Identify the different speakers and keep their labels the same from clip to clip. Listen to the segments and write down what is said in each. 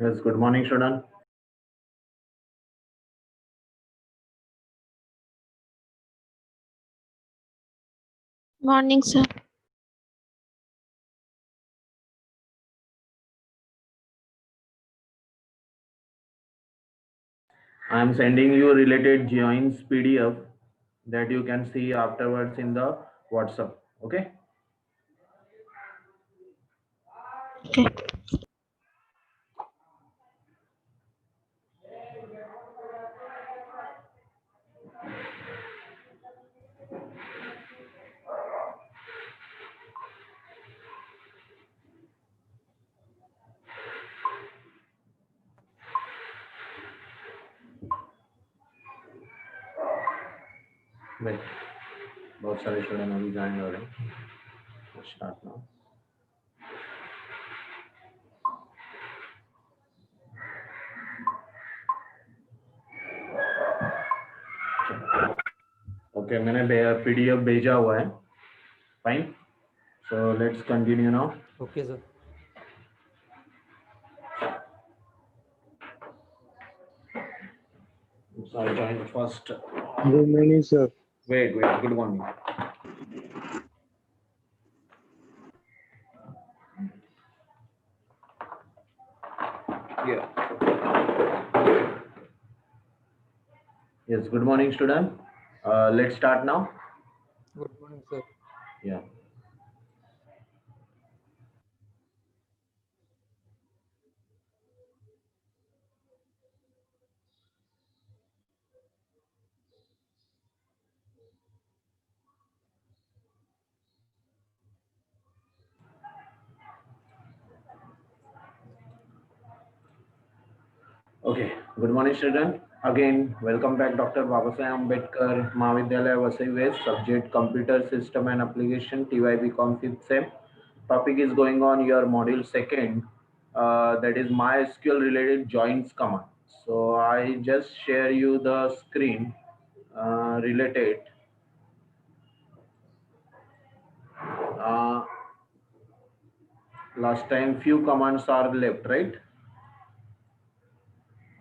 Speaker 1: Yes, good morning, student.
Speaker 2: Morning, sir.
Speaker 1: I am sending you related joins PDF that you can see afterwards in the WhatsApp. Okay.
Speaker 2: Okay.
Speaker 1: Wait, बहुत सारे student अभी join हो रहे हैं. Let's start now. Okay, मैंने PDF भेजा हुआ है. Fine. So let's continue now.
Speaker 3: Okay, sir.
Speaker 1: So I join first.
Speaker 4: Good morning, sir.
Speaker 1: Wait. Good morning. Yeah. Yes. Good morning, student. Let's start now.
Speaker 3: Good morning, sir.
Speaker 1: Yeah. Okay, good morning, student. Again, welcome back, Dr. Babasai Ambedkar Mahavidyalaya Vasai West, subject Computer System and Application, TYB Config SEM. Topic is going on your module second, that is MySQL related joins command. So I just share you the screen related. Uh, Last time few commands are left, right?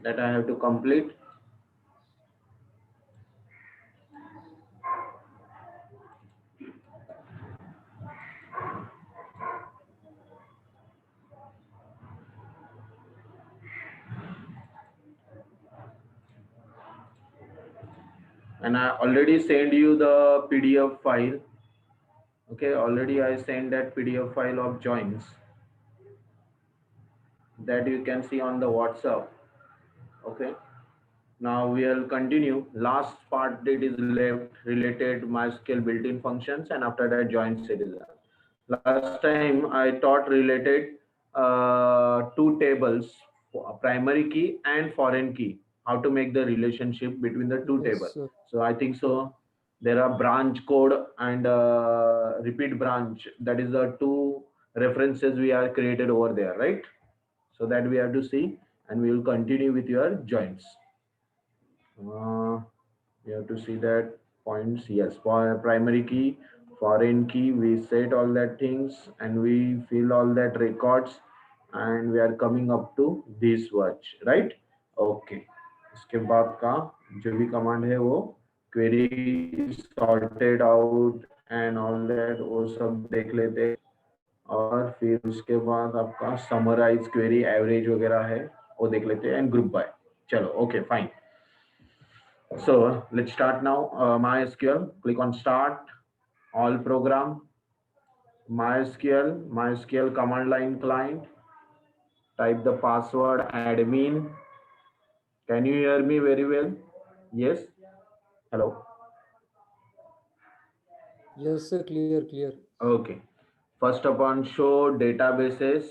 Speaker 1: That I have to complete. And I already sent you the PDF file. Okay, already I sent that PDF file of joins that you can see on the WhatsApp. Okay, now we'll continue. Last part that is left related MySQL built-in functions, and after that join citizen. Last time I taught related two tables, primary key and foreign key, how to make the relationship between the two
Speaker 3: Yes,
Speaker 1: tables.
Speaker 3: sir.
Speaker 1: So I think so. There are branch code and repeat branch. That is the two references we are created over there, right? So that we have to see, and we will continue with your joints. You have to see that points. Yes, for primary key, foreign key, we set all that things and we fill all that records, and we are coming up to this watch, right? Okay. इसके बाद का जो भी command है वो query sorted out and all that वो सब देख लेते हैं. और फिर उसके बाद आपका समराइज क्वेरी एवरेज वगैरह है वो देख लेते हैं, एंड ग्रुप बाय. चलो, okay, fine. So let's start now. MySQL, click on start, all program, MySQL command line client, type the password admin. Can you hear me very well? Yes? Hello?
Speaker 3: Yes, sir. Clear.
Speaker 1: Okay. First upon show databases,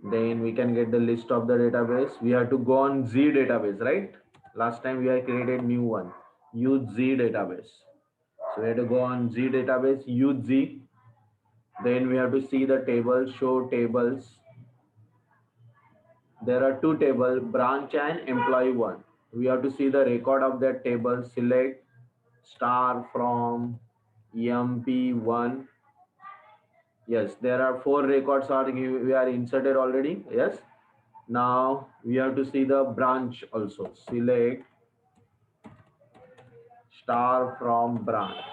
Speaker 1: then we can get the list of the database. We have to go on Z database, right? Last time we have created new one, use Z database. So we have to go on Z database, use Z. Then we have to see the table, show tables. There are two tables, branch and employee one. We have to see the record of that table, select star from EMP1. Yes, there are 4 records we are inserted already. Yes. Now we have to see the branch also. Select star from branch.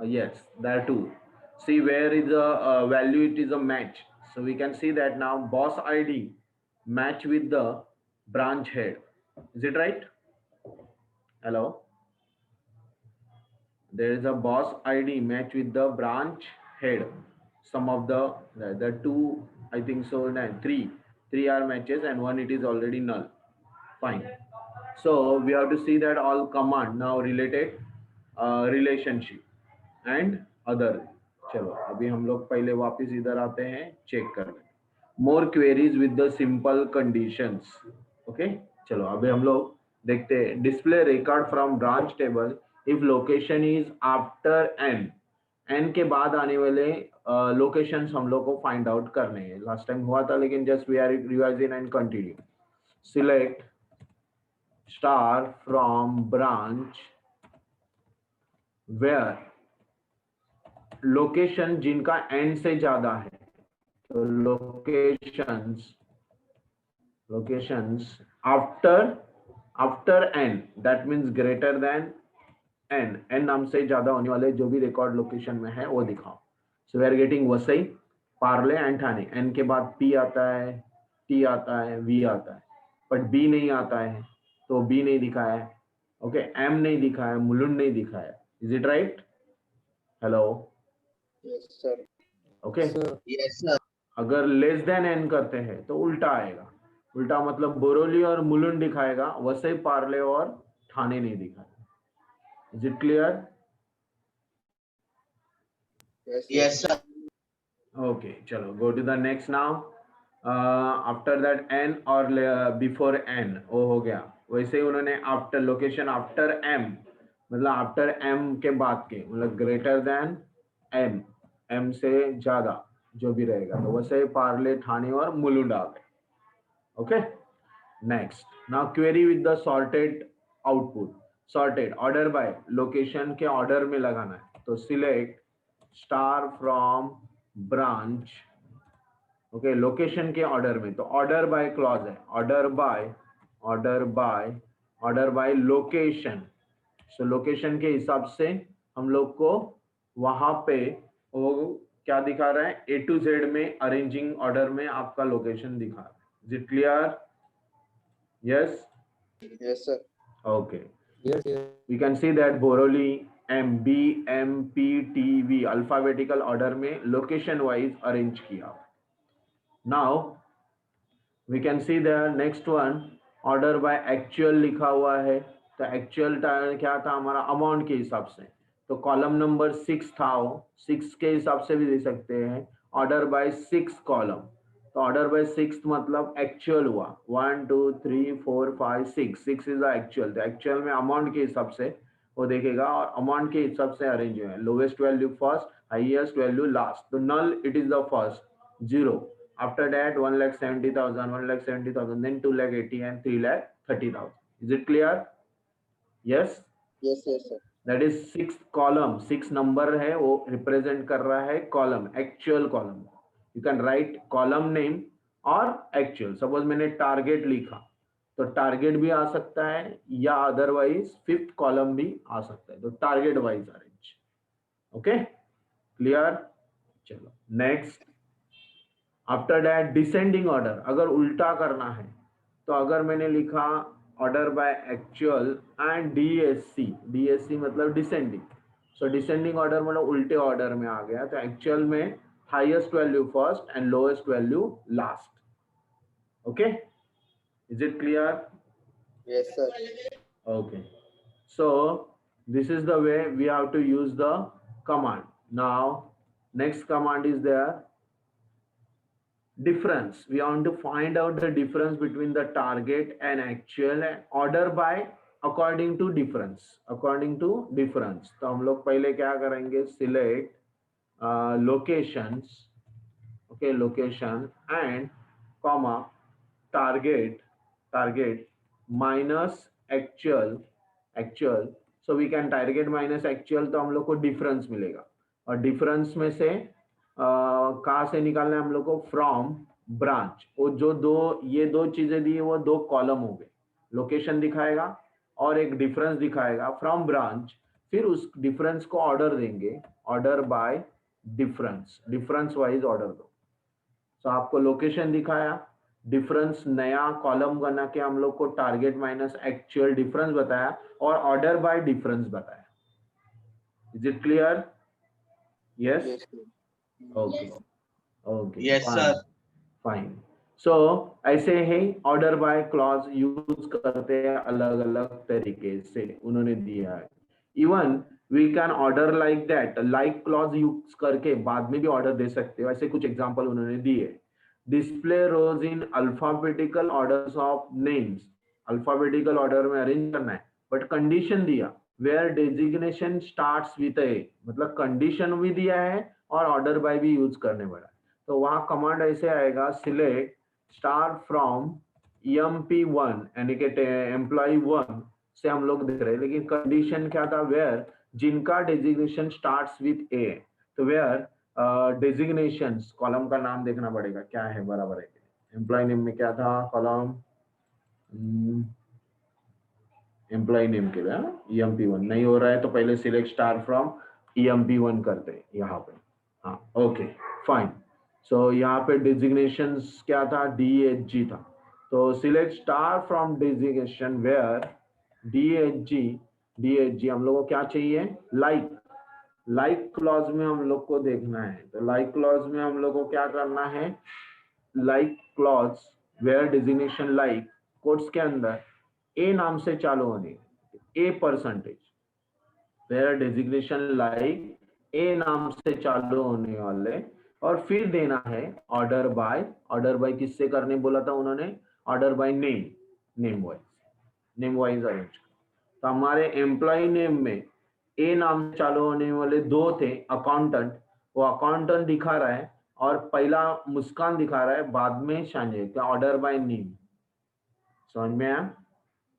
Speaker 1: Yes, there too. See where is the value, it is a match. So we can see that now boss ID match with the branch head. Is it right? Hello? There is a boss ID match with the branch head. Some of the two, I think so, no, three are matches and one it is already null. Fine. So we have to see that all command now related relationship and other. चलो अभी हम लोग पहले वापस इधर आते हैं, check कर लें more queries with the simple conditions. Okay, चलो अभी हम लोग देखते हैं display record from branch table if location is after N. N के बाद आने वाले लोकेशंस हम लोग को फाइंड आउट करने हैं. लास्ट टाइम हुआ था लेकिन just we are revising and continue. Select star from branch where location जिनका एन से ज्यादा है. तो locations after N, that means greater than N नाम से ज्यादा होने वाले जो भी रिकॉर्ड लोकेशन में है वो दिखाओ. So we are getting Vasai, Parle and Thane. N के बाद पी आता है, टी आता है, वी आता है, बट बी नहीं आता है तो बी नहीं दिखाया है. ओके, एम नहीं दिखा है, मुलुंड नहीं दिखा है. Is it right? Hello?
Speaker 4: Yes, sir.
Speaker 1: Okay.
Speaker 3: Sir,
Speaker 4: Yes, sir.
Speaker 1: अगर लेस देन एन करते हैं तो उल्टा आएगा. उल्टा मतलब बोरोली और मुलुंड दिखाएगा, वसई, पार्ले और ठाणे नहीं दिखाएगा. Is it clear?
Speaker 4: Yes, yes, sir.
Speaker 1: Okay, चलो go to the next now. After that n और before n वो हो गया. वैसे ही उन्होंने after location after m मतलब after m के बाद के मतलब greater than m, m से ज्यादा जो भी रहेगा. तो वैसे ही पार्ले, ठाणे और मुलुंड आ गए. Okay, next. Now query with the sorted output. Sorted order by location के ऑर्डर में लगाना है. तो select star from branch. Okay, location के ऑर्डर में. तो ऑर्डर बाय क्लॉज है. Order by location. So location के हिसाब से हम लोग को वहां पे वो क्या दिखा रहा है, ए टू जेड में अरेंजिंग ऑर्डर में आपका लोकेशन दिखा रहा है. Is it clear? Yes.
Speaker 4: Yes, sir.
Speaker 1: Okay.
Speaker 3: yes, yes.
Speaker 1: We can see that Boroli M B M P T V alphabetical order में लोकेशन वाइज अरेंज किया. Now we can see the next one order by actual लिखा हुआ है. तो actual क्या था हमारा, amount के हिसाब से. तो कॉलम नंबर 6 था, वो 6 के हिसाब से भी दे सकते हैं. Order by 6 column. तो ऑर्डर बाय 6 मतलब एक्चुअल हुआ 1 2 3 4 5 6. 6 इज द एक्चुअल. तो एक्चुअल में अमाउंट के हिसाब से वो देखेगा और अमाउंट के हिसाब से अरेंज है. Lowest value first, highest value last. तो null it is the first, 0. After that 1,70,000, 1,70,000, then 2,80,000 and 3,30,000. Is it clear? Yes.
Speaker 4: Yes, yes, sir.
Speaker 1: That is 6 column. 6 number है वो represent कर रहा है column, actual column. You can write column name और actual. Suppose मैंने target लिखा तो target भी आ सकता है या otherwise 5th column भी आ सकता है. तो target wise arrange. Okay? Clear? चलो next. After that descending order. अगर उल्टा करना है तो अगर मैंने लिखा order by actual and DSC. DSC मतलब डिसेंडिंग. सो डिसेंडिंग ऑर्डर मतलब उल्टे ऑर्डर में आ गया. तो एक्चुअल में highest value first and lowest value last. Okay, is it clear?
Speaker 4: Yes, sir.
Speaker 1: Okay, so this is the way we have to use the command. Now next command is there, difference. We want to find out the difference between the target and actual and order by according to difference. According to difference. तो हम लोग पहले क्या करेंगे, select locations. Okay, location and comma target minus actual so we can target minus actual, तो हम लोग को डिफरेंस मिलेगा और डिफरेंस में से कहाँ से निकालना है हम लोग को, फ्रॉम ब्रांच। वो जो ये दो चीजें दी है वो दो कॉलम हो गए, लोकेशन दिखाएगा और एक डिफरेंस दिखाएगा फ्रॉम ब्रांच। फिर उस डिफरेंस को ऑर्डर देंगे, order by difference, difference wise order दो। तो आपको लोकेशन दिखाया, डिफरेंस नया कॉलम बना के हम लोग को टारगेट माइनस एक्चुअल डिफरेंस बताया और ऑर्डर बाय डिफरेंस बताया। Is it clear? Yes,
Speaker 4: Yes, sir.
Speaker 1: Okay okay,
Speaker 5: Yes, sir.
Speaker 1: Fine. So ऐसे ही ऑर्डर बाय क्लॉज यूज करते हैं अलग अलग तरीके से, उन्होंने दिया है। Even we can order like that, like clause use करके बाद में भी ऑर्डर दे सकते हो, ऐसे कुछ एग्जांपल उन्होंने दिए। Display rows in alphabetical orders of names, alphabetical order में अरेंज करना है, बट कंडीशन दिया where designation starts with A, मतलब कंडीशन भी दिया है और ऑर्डर बाय भी यूज करने पड़ा। तो वहां कमांड ऐसे आएगा, सिलेक्ट स्टार फ्रॉम EMP1, यानी कि एम्प्लॉय 1 से हम लोग देख रहे हैं, लेकिन कंडीशन क्या था, वेयर जिनका डेजिग्नेशन स्टार्ट्स विथ ए, तो वेयर डेजिग्नेशन कॉलम का नाम देखना पड़ेगा क्या है, बराबर है। एम्प्लॉय नेम में क्या था, कॉलम एम्प्लॉय नेम के लिए EMP1 नहीं हो रहा है, तो पहले सिलेक्ट स्टार फ्रॉम EMP1 करते हैं यहाँ पे। हाँ ओके फाइन। सो यहाँ पे डेजिग्नेशंस क्या था, DHG था, तो select star from designation where DHG हम लोग को क्या चाहिए, लाइक क्लॉज में हम लोग को देखना है। तो लाइक क्लॉज में हम लोग को क्या करना है, like clause where designation like quotes के अंदर ए नाम से चालू होने, A percentage, where designation like A नाम से चालू होने वाले, और फिर देना है ऑर्डर बाय। ऑर्डर बाय किससे करने बोला था उन्होंने, order by name, name wise arrange. तो हमारे एम्प्लॉय नेम में ए नाम से चालू होने वाले दो थे, अकाउंटेंट, वो अकाउंटेंट दिखा रहा है और पहला मुस्कान दिखा रहा है, बाद में शांजे का ऑर्डर बाय नेम। समझ में आया?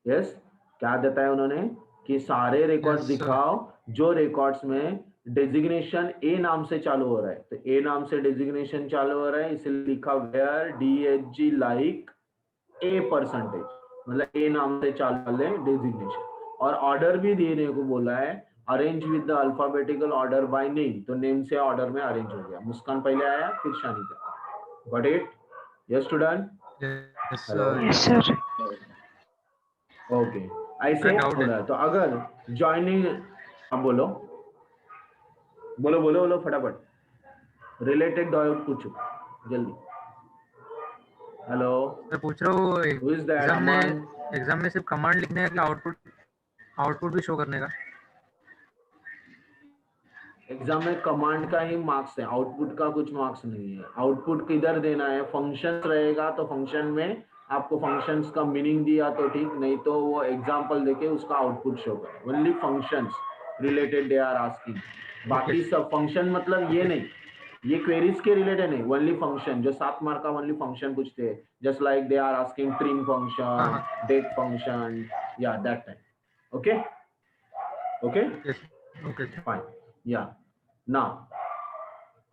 Speaker 1: यस, क्या देता है उन्होंने कि सारे रिकॉर्ड्स
Speaker 3: Yes, sir.
Speaker 1: दिखाओ जो रिकॉर्ड्स में डेजिग्नेशन ए नाम से चालू हो रहा है। तो ए नाम से डेजिग्नेशन चालू हो रहा है, इसलिए लिखा where DHG like A percentage, मतलब ए नाम से चालू वाले डेजिग्नेशन। और ऑर्डर भी देने को बोला है, arrange with the alphabetical order by name, तो नेम से ऑर्डर में अरेंज हो गया, मुस्कान पहले आया फिर Shanika. Got it? Yes student?
Speaker 3: Yes,
Speaker 1: hello,
Speaker 3: sir.
Speaker 2: Yes, sir.
Speaker 1: Okay ऐसे
Speaker 3: डाउट
Speaker 1: हो
Speaker 3: है।
Speaker 1: रहा है। तो अगर ज्वाइनिंग, अब बोलो बोलो बोलो बोलो फटाफट, रिलेटेड डाउट पूछो जल्दी। हेलो,
Speaker 3: मैं पूछ रहा हूँ
Speaker 1: हु इज दैट?
Speaker 3: एग्जाम में सिर्फ कमांड लिखने का कि आउटपुट भी शो करने का?
Speaker 1: एग्जाम में कमांड का ही मार्क्स है, आउटपुट का कुछ मार्क्स नहीं है। आउटपुट किधर देना है, फंक्शन रहेगा तो फंक्शन में आपको फंक्शंस का मीनिंग दिया तो ठीक, नहीं तो वो एग्जांपल देके उसका आउटपुट शो करे। Only functions related they are asking, बाकी सब फंक्शन मतलब ये नहीं, ये क्वेरीज के रिलेटेड नहीं, ओनली फंक्शन। जो 7 मार्क का ओनली फंक्शन पूछते हैं, just like they are asking trim function, date function, या that type. Okay okay
Speaker 3: Yes. Okay.
Speaker 1: fine, yeah. Now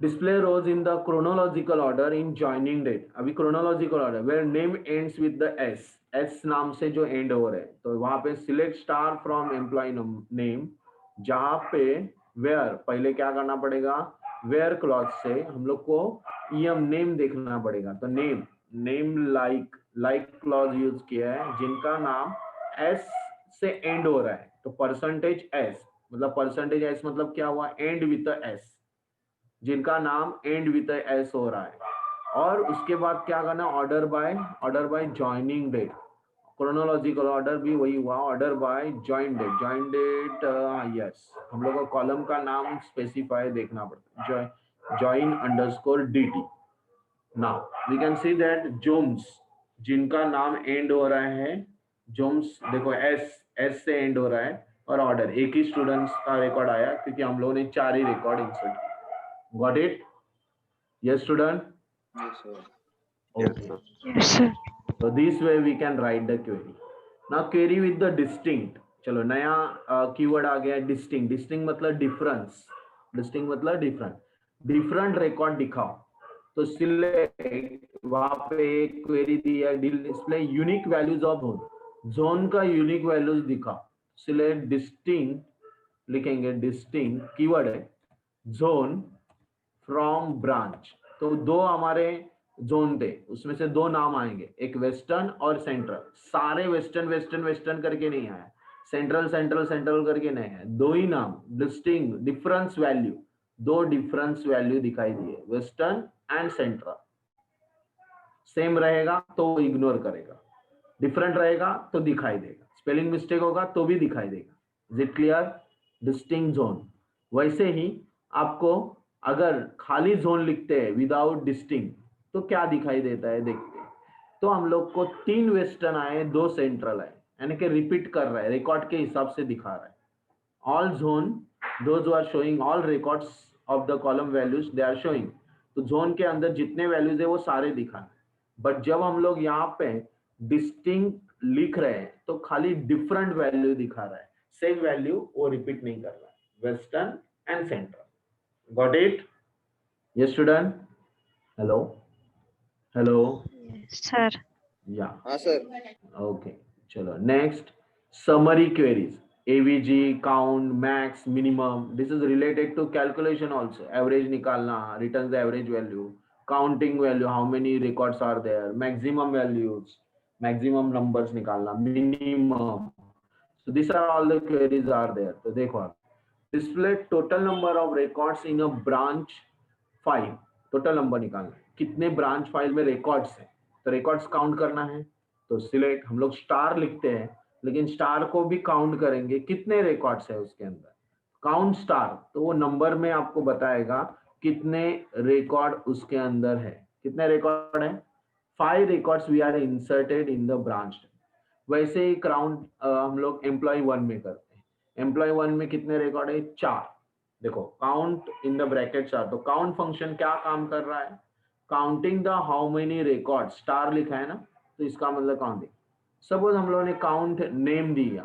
Speaker 1: display rows in the chronological order in joining date। अभी chronological order where name ends with the s नाम से जो end हो रहा है, तो वहां पे select star from employee name, जहां पे where पहले क्या करना पड़ेगा, where clause से हम लोग को name देखना पड़ेगा। तो name like clause यूज किया है, जिनका नाम s से end हो रहा है, तो परसेंटेज s, मतलब परसेंटेज s मतलब क्या हुआ, एंड विथ s, जिनका नाम एंड विथ एस हो रहा है। और उसके बाद क्या करना, order by joining date, chronological order भी वही हुआ, order by join date. Yes, हम लोग को कॉलम का नाम स्पेसिफाई देखना पड़ता है, join underscore dt। Now we can see that जोम्स, जिनका नाम एंड हो रहा है, जोम्स देखो एस से एंड हो रहा है, और ऑर्डर एक ही स्टूडेंट्स का रिकॉर्ड आया क्योंकि हम लोगों ने 4 ही रिकॉर्ड इंसर्ट किया। Got it? Yes, student?
Speaker 4: Yes, sir.
Speaker 1: Okay.
Speaker 2: Yes, sir.
Speaker 1: So this way we can write the query. Now query with the distinct. चलो नया कीवर्ड आ गया डिस्टिंग। डिस्टिंग मतलब डिफरेंस, डिस्टिंग मतलब डिफरेंट, डिफरेंट रिकॉर्ड दिखाओ। तो select, वहां पे एक क्वेरी दी है, display unique values of zone, zone का यूनिक वैल्यूज दिखाओ। सिलेक्ट डिस्टिंग, लिखेंगे डिस्टिंग, कीवर्ड है जोन फ्रॉम ब्रांच। तो दो हमारे जोन थे, उसमें से दो नाम आएंगे, एक वेस्टर्न और सेंट्रल। सारे वेस्टर्न वेस्टर्न वेस्टर्न करके नहीं आया, सेंट्रल सेंट्रल सेंट्रल करके नहीं है, दो ही नाम, डिस्टिंग डिफरेंस वैल्यू, दो डिफरेंस वैल्यू दिखाई दिए, वेस्टर्न एंड सेंट्रल। सेम रहेगा तो इग्नोर करेगा, डिफरेंट रहेगा तो दिखाई देगा, स्पेलिंग मिस्टेक होगा तो भी दिखाई देगा। Is it clear? Distinct zone. वैसे ही आपको अगर खाली जोन लिखते हैं विदाउट डिस्टिंग तो क्या दिखाई देता है देखते हैं। तो हम लोग को 3 वेस्टर्न आए, 2 सेंट्रल आए, यानी कि रिपीट कर रहा है, रिकॉर्ड के हिसाब से दिखा रहा है। All zone those are showing all records of the column values they are showing. तो जोन के अंदर जितने वैल्यूज है वो सारे दिखाना है। बट जब हम लोग यहाँ पे डिस्टिंक्ट लिख रहे हैं तो खाली डिफरेंट वैल्यू दिखा रहा है, सेम वैल्यू वो रिपीट नहीं कर रहा है, western and central. Got it? Yes student? Hello hello,
Speaker 2: sir.
Speaker 1: या
Speaker 4: हाँ सर।
Speaker 1: ओके। चलो next, summary queries, avg, count, max, minimum. This is related to calculation also, average निकालना, returns the average value, counting value, how many records are there, maximum values, maximum numbers निकालना, minimum. So these are all the queries are there. तो देखो आप, display total number of records in a branch file, total number निकालना है, कितने branch file में records है, तो रिकॉर्ड्स काउंट करना है। तो सिलेक्ट, हम लोग स्टार लिखते हैं लेकिन स्टार को भी काउंट करेंगे, कितने रिकॉर्ड्स है उसके अंदर, काउंट स्टार, तो वो नंबर में आपको बताएगा कितने रिकॉर्ड उसके अंदर है। कितने रिकॉर्ड है? 5 records we are inserted in the branch. वैसे ही काउंट हम लोग एम्प्लॉय 1 में करते हैं, एम्प्लॉय 1 में कितने रिकॉर्ड है? 4। देखो काउंट इन द ब्रैकेट 4, तो काउंट फंक्शन क्या काम कर रहा है? Counting the how many record, star लिखा है ना, तो इसका मतलब काउंटिंग। सपोज हम लोगों ने काउंट नेम दिया,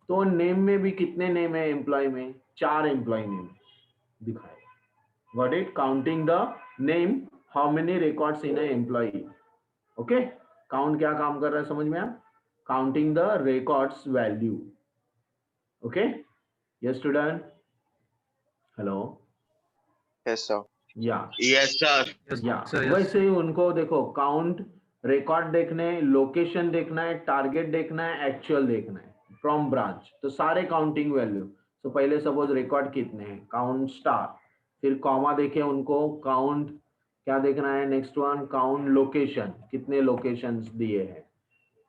Speaker 1: तो नेम में भी कितने नेम है एम्प्लॉय में? 4 एम्प्लॉय नेम दिखाएगा। What it? Counting the name, how many records in a employee. Okay, count क्या काम कर रहा है समझ में आया? Counting the records value. Okay, yes student? Hello,
Speaker 4: yes sir.
Speaker 1: Yeah
Speaker 4: yes sir.
Speaker 1: Yeah
Speaker 3: Yes, yes.
Speaker 1: वैसे ही उनको देखो, काउंट, रिकॉर्ड देखने, लोकेशन देखना है, टारगेट देखना है, एक्चुअल देखना है फ्रॉम ब्रांच, तो सारे काउंटिंग वैल्यू। तो पहले सपोज रिकॉर्ड कितने हैं, काउंट स्टार, फिर कॉमा देखे उनको, काउंट क्या देखना है, नेक्स्ट वन काउंट लोकेशन, कितने लोकेशंस दिए हैं,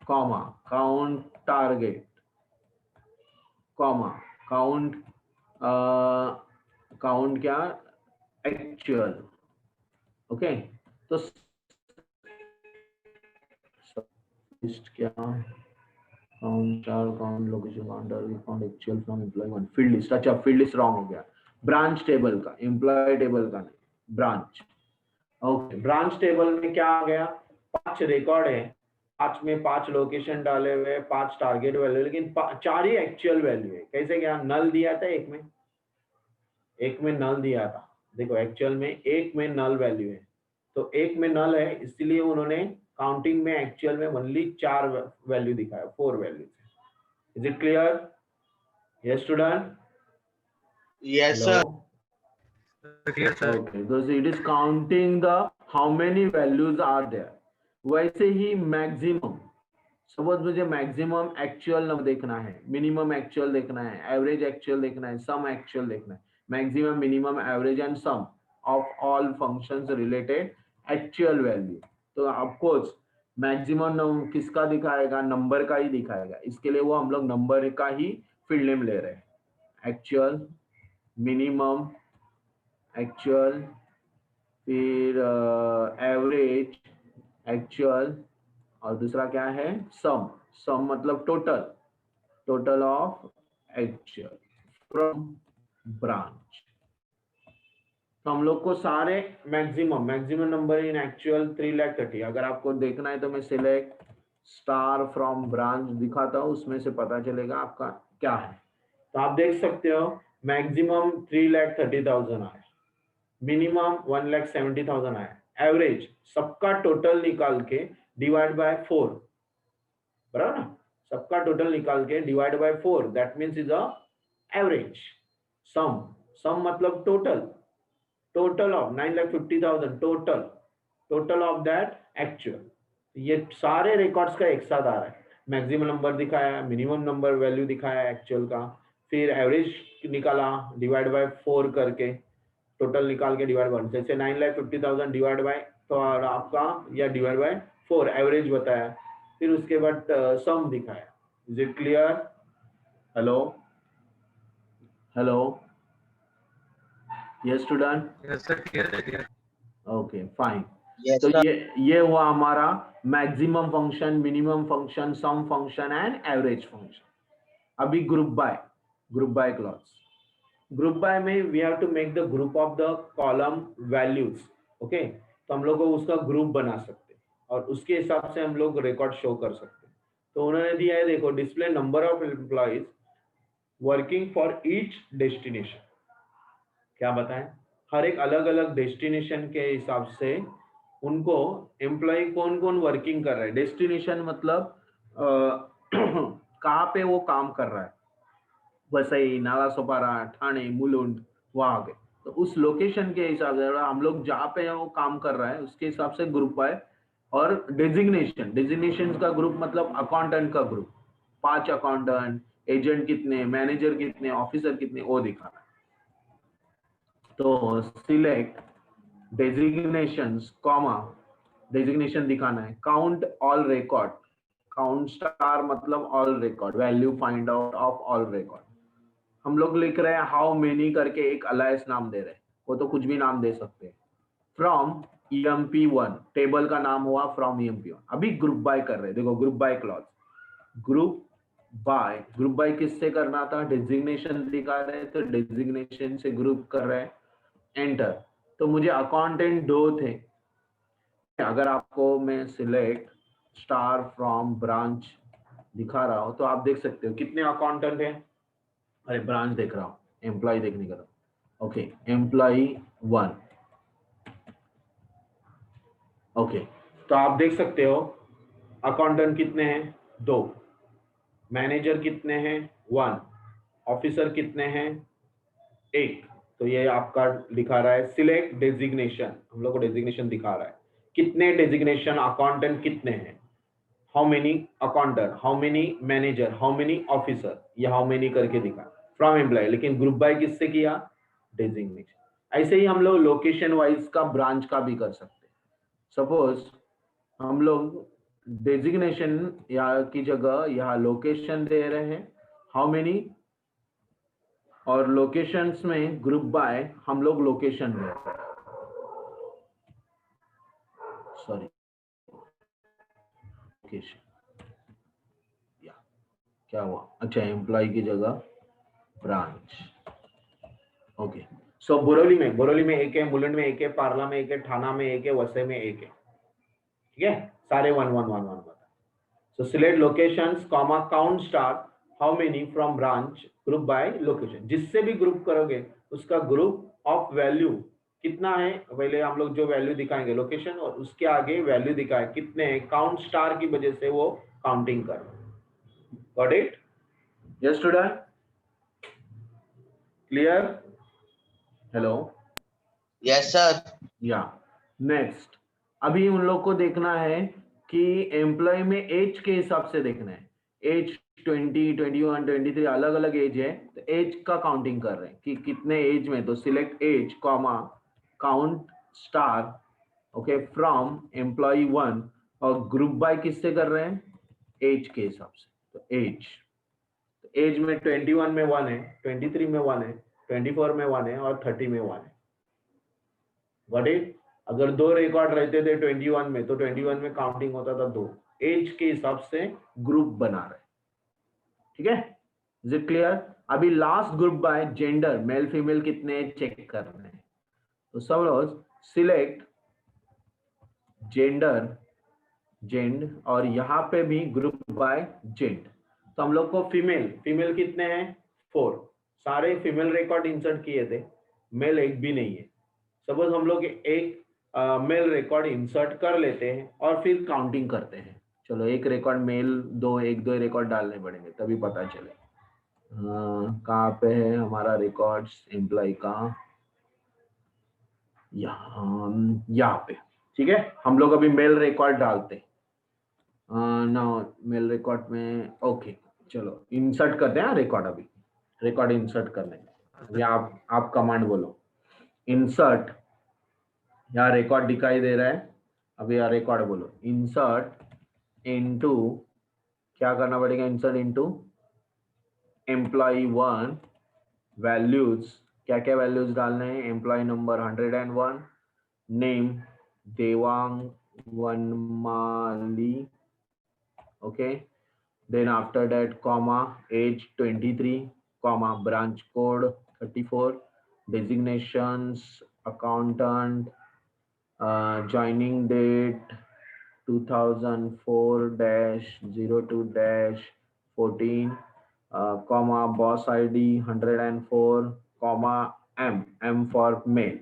Speaker 1: comma count target, comma count count क्या, एक्चुअल। ओके, तो लिस्ट क्या, count star, count location, count target, count actual from employee 1, field list. अच्छा फील्ड लिस्ट रॉन्ग हो गया, ब्रांच टेबल का, एम्प्लॉय टेबल का नहीं, ब्रांच। ओके, ब्रांच टेबल में क्या आ गया, 5 रिकॉर्ड है, 5 में 5 लोकेशन डाले हुए, 5 टारगेट वैल्यू, लेकिन 4 ही एक्चुअल वैल्यू है। कैसे क्या, नल दिया था एक में नल दिया था, देखो एक्चुअल में एक में नल वैल्यू है, तो एक में नल है, इसलिए उन्होंने काउंटिंग में एक्चुअल में ओनली 4 वैल्यू दिखाया, 4 value. Is it clear? Yes student?
Speaker 4: Yes sir.
Speaker 3: Clear, sir.
Speaker 1: Okay, because it is counting the how many values are there. वैसे ही मैक्सिमम, सपोज मुझे मैक्सिमम एक्चुअल नंबर देखना है, मिनिमम एक्चुअल देखना है, average actual देखना है, सम actual देखना है, maximum, minimum, average and sum of all functions related actual value. तो ऑफकोर्स मैक्सिमम किसका दिखाएगा, नंबर का ही दिखाएगा, इसके लिए वो हम लोग नंबर का ही फील्ड नेम ले रहे हैं, एक्चुअल, मिनिमम, एक्चुअल, फिर एवरेज, एक्चुअल, और दूसरा क्या है, सम। सम मतलब total, total of actual from branch. तो हम लोग को सारे मैक्सिमम नंबर इन एक्चुअल 330। अगर आपको देखना है तो मैं सिलेक्ट स्टार फ्रॉम ब्रांच दिखाता हूँ, उसमें से पता चलेगा आपका क्या है। तो आप देख सकते हो मैक्सिमम 3,30,000 आया, मिनिमम 1,70,000 आया, एवरेज सबका टोटल निकाल के डिवाइड बाय 4, बराबर ना, सबका टोटल निकाल के divide by 4, that means is a average. Sum, sum मतलब total, total of 9,50,000, total of that actual. ये सारे रिकॉर्ड्स का एक साथ आ रहा है, मैक्सिमम नंबर दिखाया, मिनिमम नंबर वैल्यू दिखाया एक्चुअल का, फिर एवरेज निकाला डिवाइड बाय 4 करके, टोटल निकाल के डिवाइड बाय, जैसे 9,50,000 डिवाइड बाय, तो और आपका या डिवाइड बाय 4 एवरेज बताया, फिर उसके बाद सम दिखाया। Is it clear? Hello hello, yes student,
Speaker 3: yes sir, clear है, क्लियर।
Speaker 1: Okay fine.
Speaker 4: Yes,
Speaker 1: तो
Speaker 4: sir.
Speaker 1: ये हुआ हमारा maximum function, minimum function, sum function and average function. अभी group by clause. Group by में we have to make the group of the column values, okay. तो हम लोग को उसका ग्रुप बना सकते हैं और उसके हिसाब से हम लोग रिकॉर्ड शो कर सकते हैं। तो उन्होंने दिया है, देखो, display number of employees working for each destination. क्या बताएं, हर एक अलग अलग डेस्टिनेशन के हिसाब से उनको एम्प्लॉय कौन कौन वर्किंग कर रहा है। डेस्टिनेशन मतलब कहाँ पे वो काम कर रहा है, वसई, नालासोपारा, ठाणे, मुलुंड, वहां के। तो उस लोकेशन के हिसाब से हम लोग जहाँ पे वो काम कर रहा है उसके हिसाब से ग्रुप है। और डेजिग्नेशन का ग्रुप मतलब अकाउंटेंट का ग्रुप, 5 अकाउंटेंट, एजेंट कितने, मैनेजर कितने, ऑफिसर कितने, वो दिखा रहा है। तो सिलेक्ट डेजिग्नेशंस कॉमा, डेजिग्नेशन दिखाना है, count all record, count star मतलब all record, value find out of all record. हम लोग लिख रहे हैं हाउ मेनी करके एक अलायस नाम दे रहे हैं, वो तो कुछ भी नाम दे सकते हैं। फ्रॉम EMP1, टेबल का नाम हुआ फ्रॉम EMP1। अभी ग्रुप बाय कर रहे हैं, देखो group by clause, group bye किससे करना था, डेजिग्नेशन दिखा रहे हैं तो डेजिग्नेशन से ग्रुप कर रहे हैं, एंटर। तो मुझे अकाउंटेंट 2 थे, अगर आपको मैं सिलेक्ट स्टार फ्रॉम ब्रांच दिखा रहा हूं तो आप देख सकते हो कितने अकाउंटेंट हैं। अरे ब्रांच देख रहा हूँ, एम्प्लॉय देखने का, ओके, एम्प्लॉय 1, ओके। तो आप देख सकते हो अकाउंटेंट कितने हैं, 2, मैनेजर कितने हैं, 1, ऑफिसर कितने हैं, 1। तो ये आपका दिखा रहा है सिलेक्ट डेजिग्नेशन, हम लोग को डेजिग्नेशन दिखा रहा है, कितने डेजिग्नेशन अकाउंटेंट कितने हैं, how many accountant, how many manager, how many officer, ये हाउ मेनी करके दिखा फ्रॉम एम्प्लॉय। लेकिन ग्रुप बाय किससे किया, डेजिग्नेशन। ऐसे ही हम लोग लोकेशन वाइज का ब्रांच का भी कर सकते हैं। सपोज हम लोग डेजिग्नेशन यहाँ की जगह यहाँ लोकेशन दे रहे हैं, हाउ मेनी, और लोकेशंस में ग्रुप बाय हम लोग लोकेशन में, सॉरी लोकेशन, या क्या हुआ, अच्छा एम्प्लॉय की जगह ब्रांच, ओके। सो बोरोली में एक है, मुलुंड में एक है, पार्ला में एक है, ठाणा में एक है, वसई में एक है, ठीक है, सारे 1 1 1 1 बता। सो select locations comma count star how many from branch group by location. जिससे भी ग्रुप करोगे उसका ग्रुप ऑफ वैल्यू कितना है, पहले हम लोग जो वैल्यू दिखाएंगे लोकेशन और उसके आगे वैल्यू दिखाए कितने हैं, काउंट स्टार की वजह से वो काउंटिंग कर रहे हैं। Got it? Yes student, clear? Hello,
Speaker 4: Yes, sir.
Speaker 1: या नेक्स्ट, अभी उन लोग को देखना है कि एम्प्लॉय में एज के हिसाब से देखना है, एज 20, 21, 23 अलग अलग एज है, तो एज का काउंटिंग कर रहे हैं कि कितने एज में। तो select age comma count star, okay, from employee 1, और ग्रुप बाय किससे कर रहे हैं, एज के हिसाब से। तो एज में 21 में 1 है, 23 में 1 है, 24 में 1 है और 30 में 1 है। Got it? अगर 2 रिकॉर्ड रहते थे 21 में तो 21 में काउंटिंग होता था 2, एज के हिसाब से ग्रुप बना रहे, ठीक है? Is it clear? अभी last group by gender, male female कितने चेक करने हैं। तो सब लोग सिलेक्ट जेंडर, जेंड, और यहाँ पे भी ग्रुप बाय जेंड। तो हम लोग को फीमेल फीमेल कितने हैं 4, सारे फीमेल रिकॉर्ड इंसर्ट किए थे, मेल एक भी नहीं है। सपोज हम लोग एक मेल रिकॉर्ड इंसर्ट कर लेते हैं और फिर काउंटिंग करते हैं। चलो एक रिकॉर्ड मेल एक दो रिकॉर्ड डालने पड़ेंगे तभी पता चले। कहाँ पे है हमारा रिकॉर्ड्स एम्प्लॉय का, यहाँ पे। ठीक है, हम लोग अभी मेल रिकॉर्ड डालते हैं ना, मेल रिकॉर्ड में ओके। चलो इंसर्ट करते हैं रिकॉर्ड, अभी रिकॉर्ड इंसर्ट करने में अभी आप कमांड बोलो इंसर्ट। यहाँ रिकॉर्ड दिखाई दे रहा है, अभी यहाँ रिकॉर्ड बोलो इंसर्ट इनटू, क्या करना पड़ेगा, इंसर्ट इनटू एम्प्लॉय 1 वैल्यूज। क्या क्या वैल्यूज डालने हैं, employ number 101, name Devang Vanmali, okay, then after that comma age 23, comma branch code 34, designations accountant, joining date 2004-02-14, comma boss id 104, comma m for male,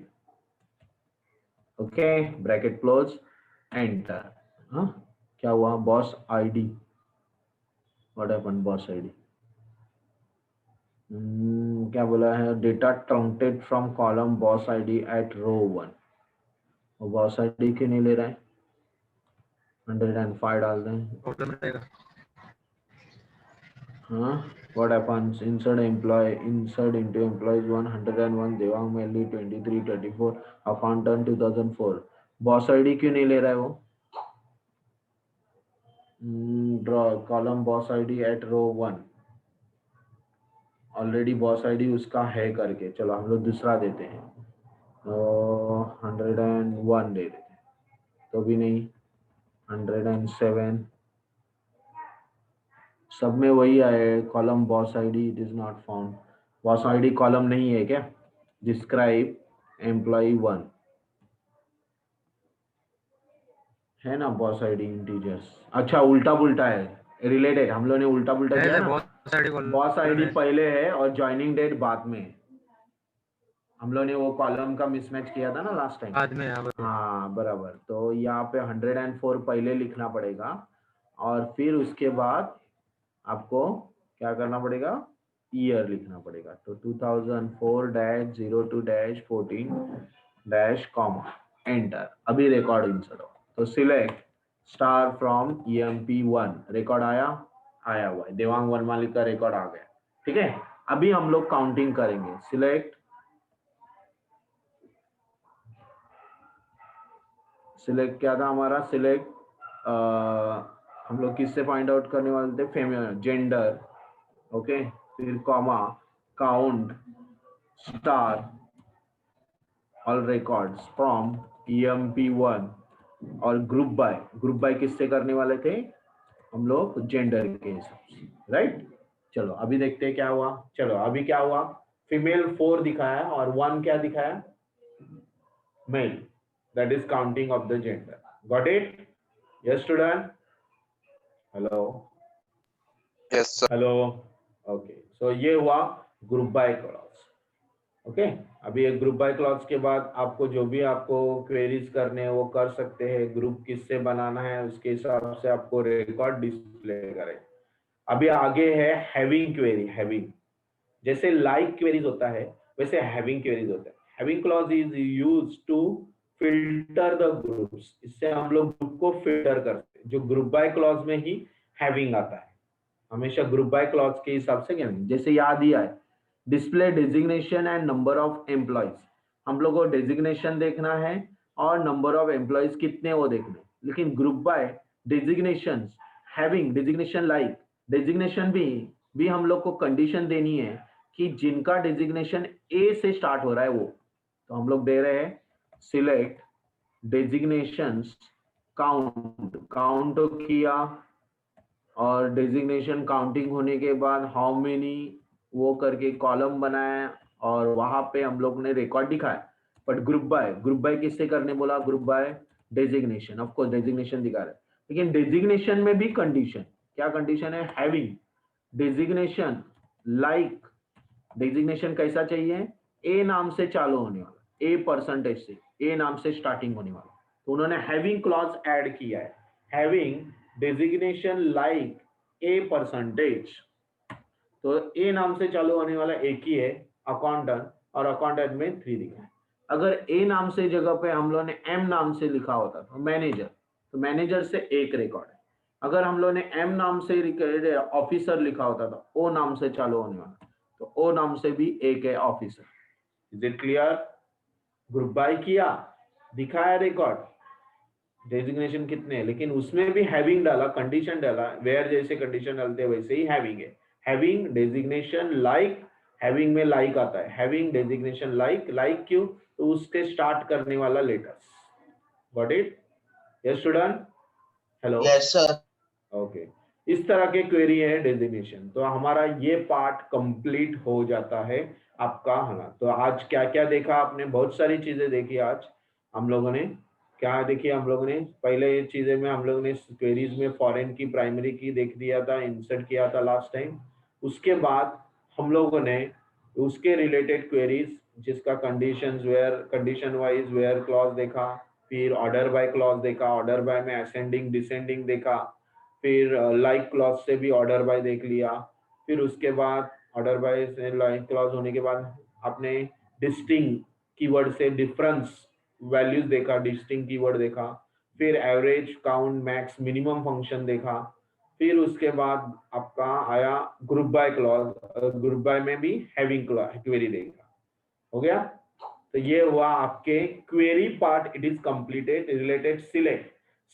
Speaker 1: okay, bracket close, enter। हाँ क्या हुआ, boss ID, what happened boss ID, क्या बोला है, data truncated from column boss ID at row 1, और boss ID क्यों नहीं ले रहा है, 105 डाल दें।
Speaker 3: प्रॉब्लम रहेगा।
Speaker 1: हाँ what happens, insert employee, insert into employees 101 Devang मेली 23 24 अकाउंटेंट 2004, बॉस आईडी क्यों नहीं ले रहा है वो, draw column boss ID at row 1, already boss ID उसका है करके। चलो हम लोग दूसरा देते हैं, 101 दे देते हैं, तो भी नहीं, 107, सब में वही आए, column boss ID it is not found, boss ID column नहीं है क्या, डिस्क्राइब एम्प्लॉय 1 है ना, बॉस आईडी इंटीजर्स, अच्छा उल्टा पुल्टा है, रिलेटेड, हम लोग ने उल्टा पुल्टा किया ना, बॉस आईडी पहले है और ज्वाइनिंग डेट बाद में है, हम लोग ने वो कॉलम का मिसमैच किया था ना लास्ट टाइम,
Speaker 3: बाद में।
Speaker 1: हाँ बराबर, तो यहाँ पे 104 पहले लिखना पड़ेगा और फिर उसके बाद आपको क्या करना पड़ेगा, ईयर लिखना पड़ेगा, तो 2004-02-14 कॉमा एंटर। अभी रिकॉर्ड इंसर्ट हो तो select star from EMP1, record आया हुआ है, देवांग वनमाली का रिकॉर्ड आ गया। ठीक है, अभी हम लोग काउंटिंग करेंगे, सिलेक्ट क्या था हमारा, सिलेक्ट हम लोग किससे फाइंड आउट करने वाले थे, फीमेल जेंडर, ओके, फिर comma count star all records from EMP1 और ग्रुप बाय किससे करने वाले थे हम लोग, जेंडर के हिसाब से, राइट। चलो अभी देखते हैं क्या हुआ, चलो अभी क्या हुआ, फीमेल 4 दिखाया और 1 क्या दिखाया, mail, that is counting of the gender, got it, yes student, hello,
Speaker 5: yes sir,
Speaker 1: hello, okay, so ये हुआ ग्रुप बाय क्लॉज, ओके। अभी एक ग्रुप बाय क्लॉज के बाद आपको जो भी आपको क्वेरीज करने हैं वो कर सकते हैं, ग्रुप किससे बनाना है उसके हिसाब से आपको रिकॉर्ड डिस्प्ले करें। अभी आगे है हैविंग क्वेरी, हैविंग जैसे लाइक क्वेरीज होता है वैसे हैविंग क्वेरीज होता है। Having clause is used to filter the groups, इससे हम लोग ग्रुप को फिल्टर करते हैं, जो ग्रुप बाय क्लॉज में ही हैविंग आता है, हमेशा ग्रुप बाय क्लॉज के हिसाब से क्या, जैसे याद ही आए display designation and number of employees, हम लोग को डेजिग्नेशन देखना है और नंबर ऑफ एम्प्लॉयज कितने वो देखने, लेकिन group by designation having designation like designation भी हम लोग को कंडीशन देनी है कि जिनका डेजिग्नेशन ए से स्टार्ट हो रहा है वो, तो हम लोग दे रहे हैं सिलेक्ट डेजिग्नेशंस काउंट किया और डेजिग्नेशन काउंटिंग होने के बाद हाउ मेनी वो करके कॉलम बनाया और वहां पे हम लोग ने रिकॉर्ड दिखाया। बट ग्रुप बाय किससे करने बोला, group by designation, of course designation दिखा रहे, लेकिन डेजिग्नेशन में भी कंडीशन, क्या कंडीशन है, हैविंग, डेजिग्नेशन लाइक, डेजिग्नेशन कैसा चाहिए, ए नाम से चालू होने वाला, ए परसेंटेज से, ए नाम से स्टार्टिंग होने वाला, तो उन्होंने हैविंग क्लॉज ऐड किया है, having designation like A percentage, तो ए नाम से चालू होने वाला एक ही है अकाउंटेंट, और अकाउंटेंट में 3 दिखा है। अगर ए नाम से जगह पे हम लोगों ने एम नाम से लिखा होता तो मैनेजर, तो मैनेजर से एक रिकॉर्ड है। अगर हम लोगों ने एम नाम से ऑफिसर लिखा होता तो ओ नाम से चालू होने वाला, तो ओ नाम से भी एक है officer. Is it clear? Group by किया, दिखाया रिकॉर्ड, डेजिग्नेशन कितने हैं, लेकिन उसमें भी हैविंग डाला, कंडीशन डाला, वेयर जैसे कंडीशन डालते हैं वैसे ही हैविंग है, हैविंग डेजिग्नेशन लाइक, हैविंग में लाइक आता है, हैविंग डेजिग्नेशन लाइक, लाइक क्यों, तो उसके स्टार्ट करने वाला letters. Got it? Yes student? Hello?
Speaker 4: Yes, sir.
Speaker 1: Okay, इस तरह के क्वेरी है डेजिग्नेशन। तो हमारा ये पार्ट कंप्लीट हो जाता है आपका, है ना। तो आज क्या क्या देखा आपने, बहुत सारी चीजें देखी आज हम लोगों ने। क्या देखी हम लोगों ने, पहले ये चीजें में हम लोगों ने क्वेरीज में फॉरेन की, प्राइमरी की देख दिया था, इंसर्ट किया था लास्ट टाइम। उसके बाद हम लोगों ने उसके रिलेटेड क्वेरीज जिसका conditions where, condition wise where clause देखा, फिर ऑर्डर बाय क्लॉज देखा, ऑर्डर बाय में असेंडिंग डिसेंडिंग देखा, फिर लाइक क्लॉज से भी ऑर्डर बाय देख लिया, फिर उसके बाद ऑर्डर बाय से लाइक क्लॉज होने के बाद आपने डिस्टिंग कीवर्ड से डिफरेंस वैल्यूज देखा, डिस्टिंग कीवर्ड देखा, फिर average, count, max, minimum function देखा, फिर उसके बाद आपका आया group by clause, group by में भी हैविंग क्वेरी देखा। हो गया? तो ये हुआ आपके query part, it is completed. Related select,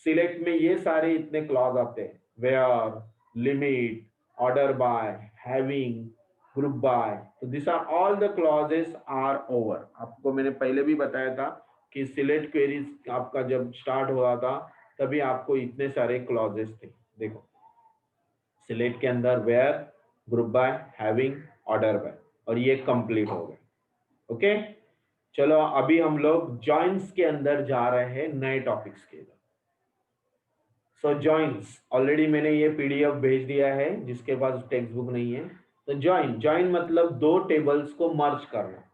Speaker 1: select में ये सारे इतने क्लॉज आते हैं, where, limit, order by, having, group by, तो this are all the clauses are over. आपको मैंने पहले भी बताया था कि सिलेक्ट क्वेरीज आपका जब स्टार्ट हुआ था तभी आपको इतने सारे क्लॉजेस थे। देखो सिलेक्ट के अंदर where, group by, having, order by, और ये कंप्लीट हो गए। ओके, चलो अभी हम लोग जॉइंट्स के अंदर जा रहे हैं, नए टॉपिक्स के अंदर। सो जॉइंट्स ऑलरेडी मैंने ये पीडीएफ भेज दिया है जिसके पास टेक्स्ट बुक नहीं है। तो जॉइन, जॉइन मतलब दो टेबल्स को मर्ज करना।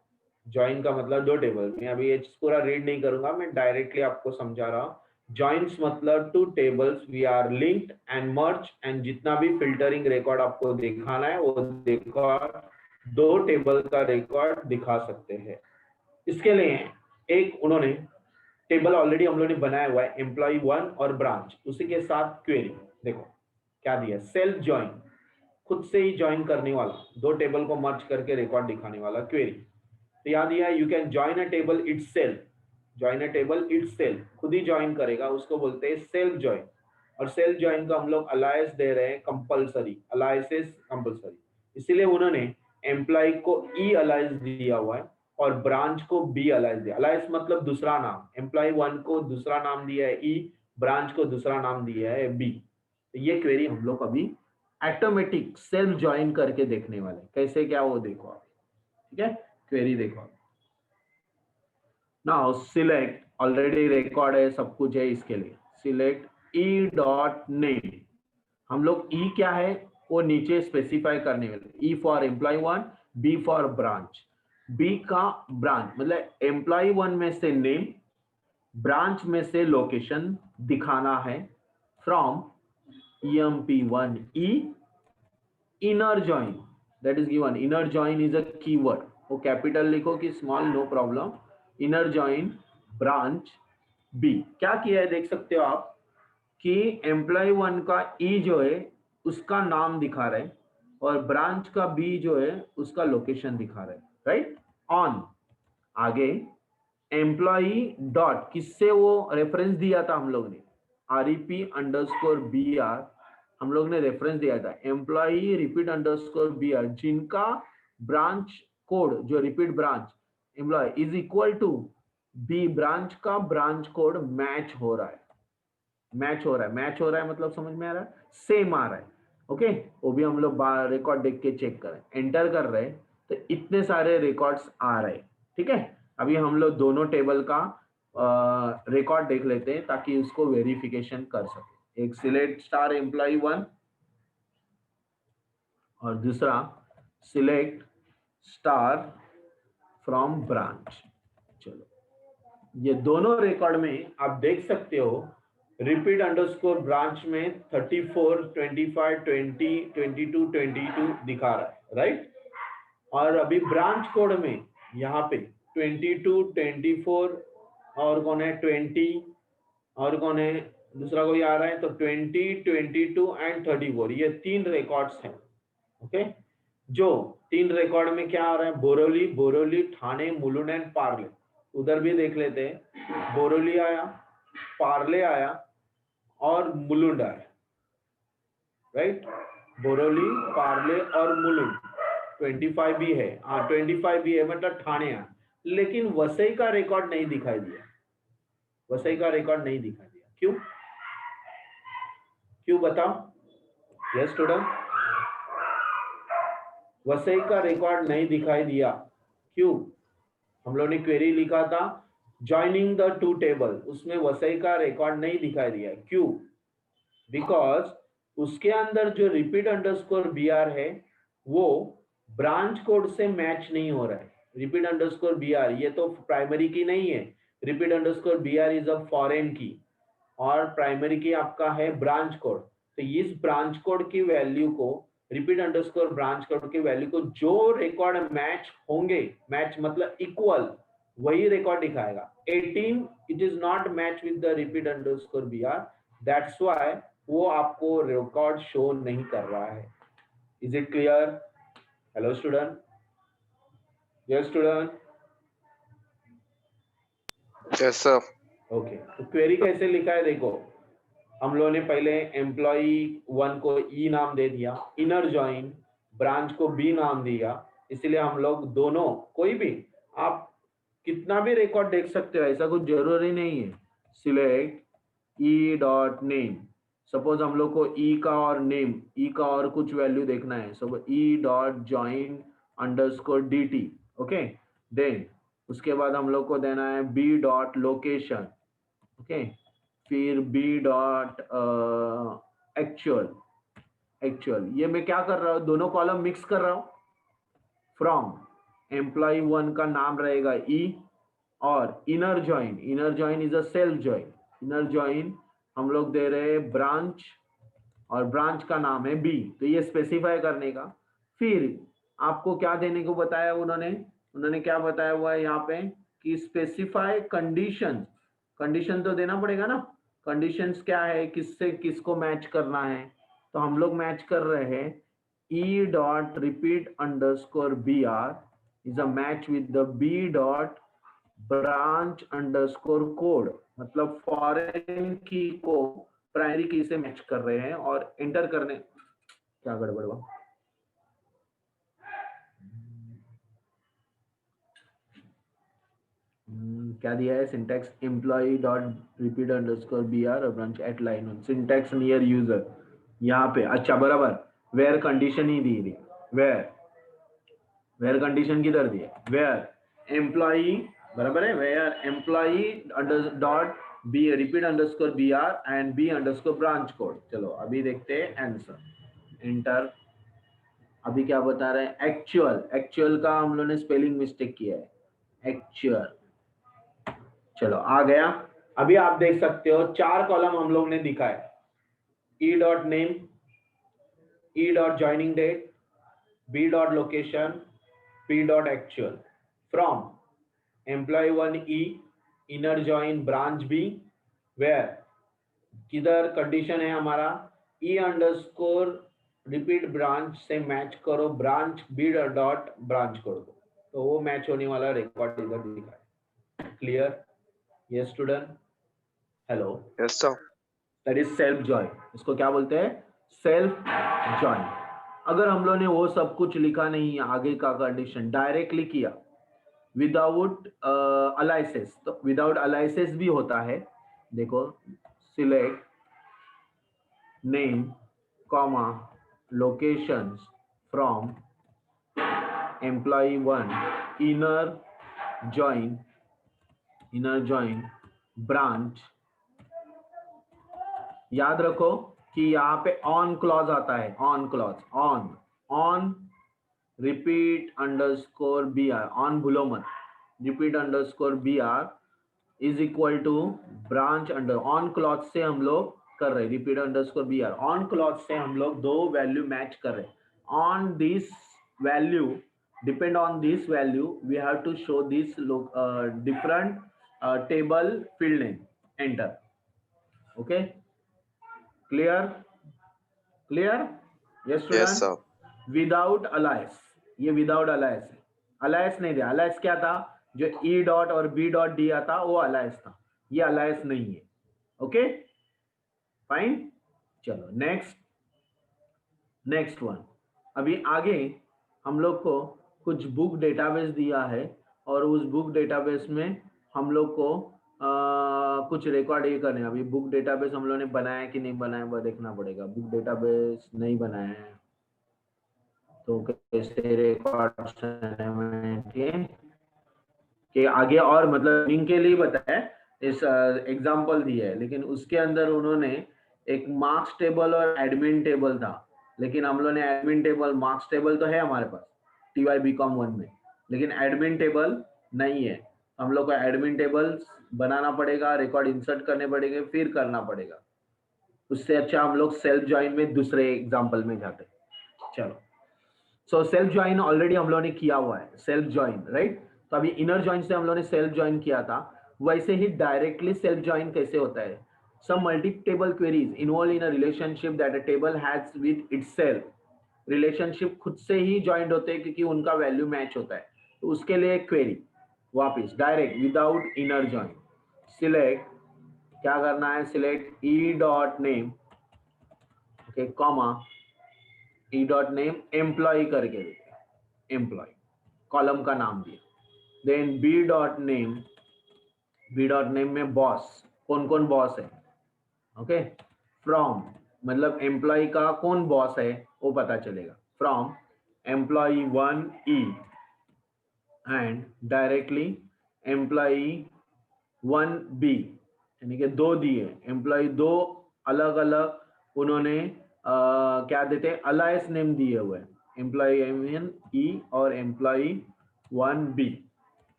Speaker 1: जॉइन का मतलब दो टेबल, मैं अभी ये पूरा रीड नहीं करूंगा, मैं डायरेक्टली आपको समझा रहा हूँ। जॉइंट्स मतलब two tables we are linked and merge, and जितना भी फिल्टरिंग रिकॉर्ड आपको दिखाना है वो रिकॉर्ड दो टेबल का रिकॉर्ड दिखा सकते हैं। इसके लिए एक उन्होंने टेबल ऑलरेडी हम लोगों ने बनाया हुआ है, एम्प्लॉय 1 और ब्रांच, उसी के साथ क्वेरी। देखो क्या दिया, सेल्फ ज्वाइन, खुद से ही ज्वाइन करने वाला, दो टेबल को मर्ज करके रिकॉर्ड दिखाने वाला क्वेरी। तो याद दिया, you can join a table itself, join a table itself, खुद ही ज्वाइन करेगा, उसको बोलते हैं सेल्फ ज्वाइन। और सेल्फ ज्वाइन का हम लोग अलायंस दे रहे हैं कंपलसरी, अलायंसेस कंपलसरी, इसीलिए उन्होंने एम्प्लॉय को ई अलायंस दिया हुआ है और ब्रांच को बी अलायंस दिया। अलायंस मतलब दूसरा नाम, एम्प्लॉय 1 को दूसरा नाम दिया है ई, ब्रांच को दूसरा नाम दिया है बी। तो ये क्वेरी हम लोग अभी ऑटोमेटिक सेल्फ ज्वाइन करके देखने वाले, कैसे क्या वो देखो आप। ठीक है, क्वेरी देखो आप। नाउ सिलेक्ट, ऑलरेडी रिकॉर्ड है, सब कुछ है, इसके लिए सिलेक्ट ई डॉट नेम। हम लोग ई क्या है वो नीचे स्पेसिफाई करने वाले, E for employee 1, B for branch. B का ब्रांच मतलब एम्प्लॉय 1 में से नेम, ब्रांच में से लोकेशन दिखाना है, from emp1 e inner join, that is given. Inner join is a keyword, वो कैपिटल लिखो कि small, no problem. Inner join branch B, क्या किया है देख सकते हो आप कि एम्प्लॉय 1 का ई जो है उसका नाम दिखा रहे और ब्रांच का बी जो है उसका लोकेशन दिखा रहे, राइट। ऑन आगे एम्प्लॉई डॉट, किससे वो रेफरेंस दिया था हम लोग ने, REP_BR, हम लोग ने रेफरेंस दिया था एम्प्लॉई repeat_BR, जिनका ब्रांच कोड जो repeat branch employee is equal to B, branch का ब्रांच कोड मैच हो रहा है, मैच हो रहा है, मैच हो रहा है मतलब समझ में आ रहा है, सेम आ रहा है। ओके, वो भी हम लोग रिकॉर्ड देख के चेक करें, एंटर कर रहे हैं तो इतने सारे रिकॉर्ड्स आ रहे हैं। ठीक है, अभी हम लोग दोनों टेबल का रिकॉर्ड देख लेते हैं ताकि उसको वेरिफिकेशन कर सके। एक सिलेक्ट स्टार एम्प्लॉय 1, और दूसरा सिलेक्ट स्टार फ्रॉम ब्रांच। चलो, ये दोनों रिकॉर्ड में आप देख सकते हो रिपीट अंडरस्कोर ब्रांच में 34, 25, 20, 22, 22 दिखा रहा है, राइट। और अभी ब्रांच कोड में यहाँ पे 22, 24 और कौन है 20 और कौन है दूसरा कोई आ रहा है, तो 20, 22 एंड 34 ये 3 रिकॉर्ड्स हैं। ओके, जो 3 रिकॉर्ड में क्या आ रहा है, बोरोली, बोरोली, ठाणे, मुलुंड एंड पार्ले। उधर भी देख लेते हैं, बोरोली आया, पार्ले आया और मुलुंड आया, राइट। बोरोली, पार्ले और मुलुंड 25 भी है, हाँ 25 भी है, मतलब ठाणे आया, लेकिन वसई का रिकॉर्ड नहीं दिखाई दिया। वसई का रिकॉर्ड नहीं दिखाई दिया, क्यों? क्यों बताओ? यस स्टूडेंट, वसई का रिकॉर्ड नहीं दिखाई दिया, क्यों? हम लोग ने क्वेरी लिखा था ज्वाइनिंग द टू टेबल, उसमें वसई का रिकॉर्ड नहीं दिखाई दिया, क्यों? बिकॉज उसके अंदर जो रिपीट अंडरस्कोर बीआर है वो ब्रांच कोड से मैच नहीं हो रहा है। रिपीट अंडरस्कोर बीआर ये तो प्राइमरी की नहीं है, repeat underscore BR is a foreign key और प्राइमरी की आपका है ब्रांच कोड। तो इस ब्रांच कोड की वैल्यू को, रिपीट अंडरस्कोर ब्रांच कोड की वैल्यू को जो रिकॉर्ड मैच होंगे, मैच मतलब इक्वल, वही रिकॉर्ड दिखाएगा। 18 it is not match with the repeat underscore BR, that's why वो आपको रिकॉर्ड शो नहीं कर रहा है। Is it clear? Hello student, yes student,
Speaker 5: Yes, sir.
Speaker 1: Okay. तो क्वेरी कैसे लिखा है देखो, हम लोगों ने पहले एम्प्लॉई 1 को ई नाम दे दिया, इनर जॉइन ब्रांच को बी नाम दिया, इसलिए हम लोग दोनों, कोई भी आप कितना भी रिकॉर्ड देख सकते हो, ऐसा कुछ जरूरी नहीं है। Select E dot name, suppose हम लोग को ई का और नेम, ई का और कुछ वैल्यू देखना है, so E dot join underscore D T, okay. Then उसके बाद हम लोग को देना है बी डॉट लोकेशन, ओके। फिर बी डॉट एक्चुअल, एक्चुअल ये मैं क्या कर रहा हूँ, दोनों कॉलम मिक्स कर रहा हूँ। फ्रॉम एम्प्लॉय 1 का नाम रहेगा ई और inner join, inner join is a self join, inner join हम लोग दे रहे हैं ब्रांच और ब्रांच का नाम है बी, तो ये स्पेसिफाई करने का। फिर आपको क्या देने को बताया उन्होंने, उन्होंने क्या बताया हुआ है यहाँ पे कि स्पेसिफाई कंडीशन, कंडीशन तो देना पड़ेगा ना। कंडीशंस क्या है, किससे किसको मैच करना है, तो हम लोग मैच कर रहे हैं E dot repeat underscore B R is a match with the B dot branch underscore code, मतलब फॉरेन की को प्राइमरी की से मैच कर रहे हैं और एंटर करने, क्या गड़बड़ हुआ, क्या दिया है syntax, employ dot repeat underscore B R और branch at line one, syntax near user यहाँ पे, अच्छा बराबर। वेयर कंडीशन ही दी थी, वेयर, वेयर कंडीशन किधर दी है, वेयर एम्प्लॉय, बराबर है, where employee under dot B repeat underscore B R and B underscore branch code. चलो अभी देखते हैं आंसर, एंटर। अभी क्या बता रहे हैं, एक्चुअल, एक्चुअल का हम लोगों ने स्पेलिंग मिस्टेक किया है, एक्चुअल। चलो आ गया। अभी आप देख सकते हो 4 कॉलम हम लोग ने दिखाए, E dot name, E dot joining date, B dot location, P dot actual, from employee 1 E, inner join branch B, where किधर कंडीशन है हमारा ई अंडरस्कोर रिपीट ब्रांच से मैच करो ब्रांच बी डॉट ब्रांच करो, तो वो match होने वाला रिकॉर्ड इधर दिखा है। Clear? Yes student, hello.
Speaker 5: Yes, sir.
Speaker 1: That is self join, इसको क्या बोलते हैं, सेल्फ जॉइन। अगर हम लोग ने वो सब कुछ लिखा नहीं है, आगे का कंडीशन डायरेक्टली किया विदाउट अलाइसेस, तो विदाउट अलाइसेस भी होता है, देखो select name comma locations from employee 1 inner join branch. याद रखो कि यहाँ पे ऑन क्लॉज आता है, on clause, on on repeat underscore B R, on भूलो मत, repeat underscore B R is equal to branch under, on clause से हम लोग कर रहे, repeat underscore B R, on clause से हम लोग दो वैल्यू मैच कर रहे, on this value, depend on this value we have to show this different table field name, enter. Okay, clear, clear, yes
Speaker 5: Yes,
Speaker 1: student.
Speaker 5: sir.
Speaker 1: Without alias, ये without अलायस है, अलायस नहीं दिया, अलायस क्या था, जो ई डॉट और बी डॉट दिया था वो अलायस था, ये अलायस नहीं है. Okay fine. चलो नेक्स्ट, नेक्स्ट वन. अभी आगे हम लोग को कुछ बुक डेटाबेस दिया है और उस बुक डेटाबेस में हम लोग को कुछ रिकॉर्ड ये करने हैं. अभी बुक डेटाबेस हम लोग ने बनाया कि नहीं बनाया वो देखना पड़ेगा. बुक डेटाबेस नहीं बनाया है तो कैसे रिकॉर्ड के आगे, और मतलब इनके लिए बताया, इस एग्जांपल दिया है, लेकिन उसके अंदर उन्होंने एक मार्क्स टेबल और एडमिन टेबल था, लेकिन हम लोग ने एडमिन टेबल, मार्क्स टेबल तो है हमारे पास टीवाई बीकॉम 1 में, लेकिन एडमिन टेबल नहीं है. हम लोग को एडमिन टेबल बनाना पड़ेगा, रिकॉर्ड इंसर्ट करने पड़ेंगे, फिर करना पड़ेगा. उससे अच्छा हम लोग सेल्फ ज्वाइन में दूसरे एग्जाम्पल में जाते. चलो, सो सेल्फ ज्वाइन ऑलरेडी हम लोगों ने किया हुआ है, सेल्फ ज्वाइन राइट. तो अभी इनर ज्वाइन से हम लोगों ने सेल्फ ज्वाइन किया था, वैसे ही डायरेक्टली सेल्फ ज्वाइन कैसे होता है. Some multi table queries involve in a relationship that a table has with itself. Relationship खुद से ही ज्वाइंट होते हैं क्योंकि उनका वैल्यू मैच होता है, तो उसके लिए एक क्वेरी वापस direct without inner join. Select, क्या करना है, select E dot name, okay comma E dot name employee करके देते हैं, एम्प्लॉय कॉलम का नाम दिया. Then B dot name, B dot name में बॉस, कौन कौन बॉस है. ओके, फ्रॉम मतलब एम्प्लॉय का कौन बॉस है वो पता चलेगा. From employee 1 E and directly employee 1 B, यानी कि दो दिए एम्प्लॉय, दो अलग अलग उन्होंने क्या देते हैं, अलायस नेम दिए हुए, एम्प्लॉय एम ई और employee 1 B.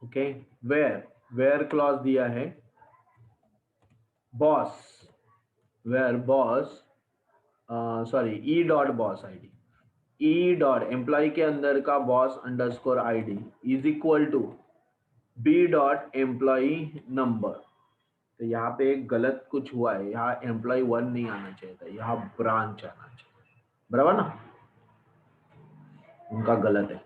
Speaker 1: Okay, where, where clause दिया है boss, where boss, sorry E dot boss ID, E dot employee के अंदर का boss underscore ID is equal to B dot employee number. तो यहाँ पे एक गलत कुछ हुआ है, यहाँ एम्प्लॉय 1 नहीं आना चाहिए था, यहाँ ब्रांच आना चाहिए, बराबर ना, उनका गलत है.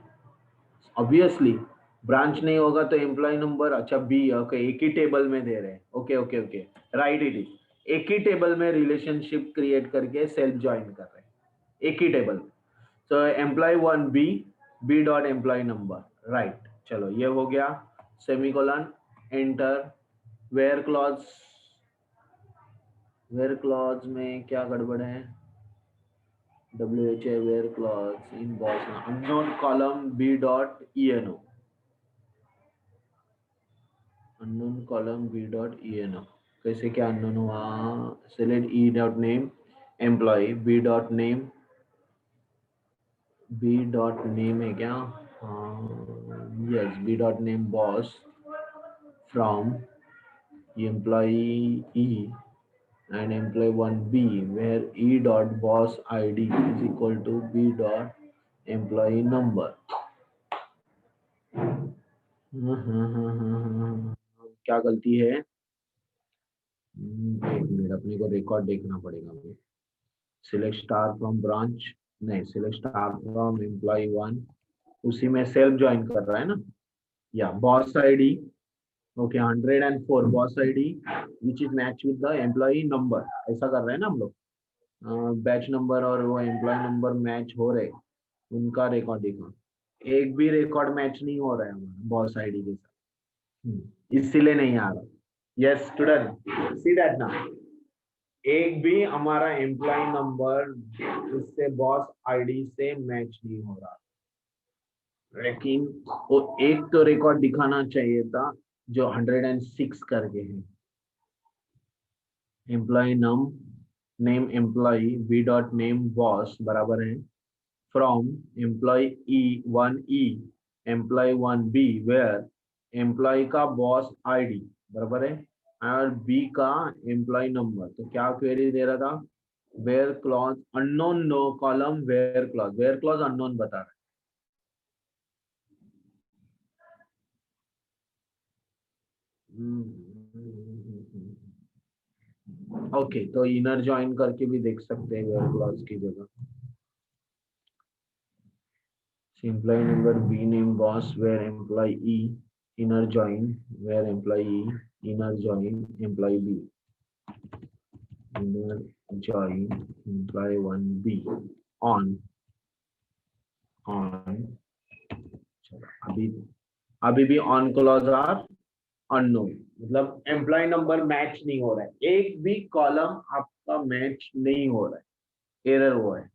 Speaker 1: ऑब्वियसली ब्रांच नहीं होगा तो एम्प्लॉय नंबर, अच्छा बी, ओके एक ही टेबल में दे रहे हैं, okay okay okay right, it is एक ही टेबल में रिलेशनशिप क्रिएट करके सेल्फ ज्वाइन कर रहे हैं, एक ही टेबल. तो employee 1 B, B dot employee number, right. चलो ये हो गया, semicolon, enter. Where clause, where clause में क्या गड़बड़ है, WHA where clause in boss unknown column B dot ENO, unknown column B dot ENO, कैसे क्या अननोन हुआ. Select E dot name employ, B dot name, B dot name है क्या, yes B dot name boss from employee E and employee 1B where E dot boss ID is equal to B dot employee number. क्या गलती है, एक minute अपने को record देखना पड़ेगा मुझे. सिलेक्ट स्टार फ्रॉम ब्रांच, नहीं सिलेक्ट स्टार फ्रॉम एम्प्लॉय 1, उसी में सेल्फ ज्वाइन कर रहा है ना, yeah boss ID, okay 104 boss ID which is match with the employee number, ऐसा कर रहे हैं ना हम लोग. बैच नंबर और वो एम्प्लॉय नंबर मैच हो रहे, उनका रिकॉर्ड देखो, एक भी रिकॉर्ड मैच नहीं हो रहा है हमारा बॉस आईडी के साथ, इसीलिए नहीं आ रहा. यस स्टूडेंट सी दैट ना, एक भी हमारा एम्प्लॉय नंबर उससे बॉस आईडी से मैच नहीं हो रहा, लेकिन वो एक तो रिकॉर्ड दिखाना चाहिए था जो 106 करके है. Employ num name employ B dot name boss बराबर है from employee E1E employee 1B where employee का बॉस आईडी बराबर है और बी का एम्प्लॉय नंबर। तो क्या क्वेरी दे रहा था, where clause unknown, no column where clause unknown बता रहा है। ओके, तो इनर ज्वाइन करके भी देख सकते हैं वेयर क्लॉज की जगह। Employ number B name boss where employee inner join where employee inner join employee B inner join employee 1B on अभी भी ऑन क्लॉज आर अननोन, मतलब एम्प्लॉय नंबर मैच नहीं हो रहा है, एक भी कॉलम आपका मैच नहीं हो रहा है, एरर हुआ है।